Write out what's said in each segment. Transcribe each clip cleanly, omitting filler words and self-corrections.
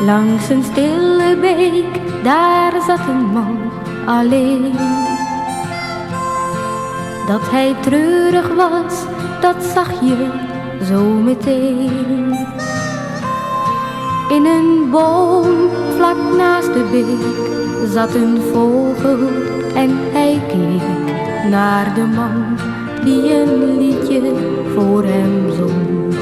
Langs een stille beek, daar zat een man alleen. Dat hij treurig was, dat zag je zo meteen. In een boom vlak naast de beek zat een vogel en hij keek naar de man die een liedje voor hem zong.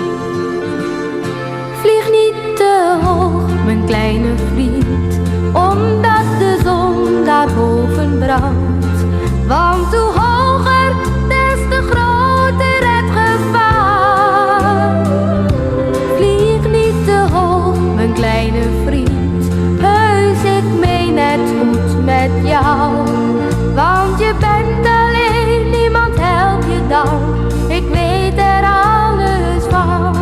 Vlieg niet te hoog, mijn kleine vriend, omdat de zon daarboven brandt. Want hoe hoger, des te groter het gevaar. Vlieg niet te hoog, mijn kleine vriend, heus ik meen het goed met jou. Want je bent alleen, niemand helpt je dan, ik weet er alles van.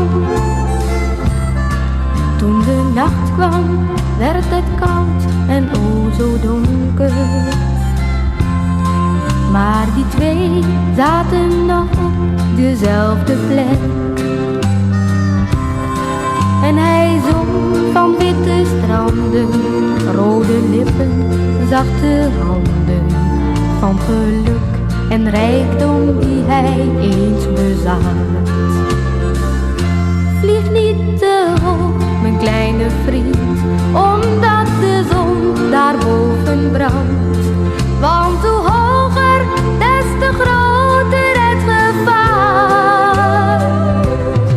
Toen de nacht kwam, werd het koud en o zo donker. Maar die twee zaten nog op dezelfde plek. En hij zong van witte stranden, rode lippen, zachte handen, van geluk en rijkdom die hij eens bezat. Vlieg niet te hoog, mijn kleine vriend, omdat de zon daarboven brandt. Want hoe hoger, des te groter het gevaar.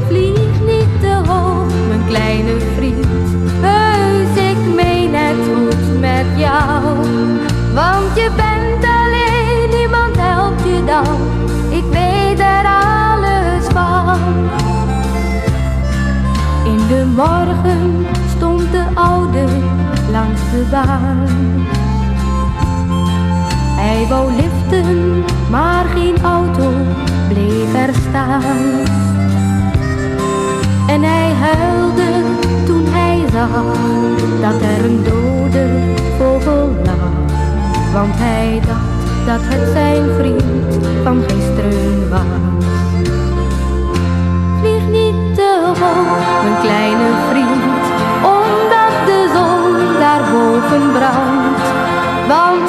Vlieg niet te hoog, mijn kleine vriend, heus ik meen het goed met jou. Want je bent alleen, niemand helpt je dan, ik weet er alles van. In de morgen stond de oude langs de baan. Hij wou liften, maar geen auto bleef er staan. En hij huilde toen hij zag dat er een dode vogel lag. Want hij dacht dat het zijn vriend van gisteren was. Vlieg niet te hoog, mijn kleine vriend, omdat de zon daarboven brandt. Want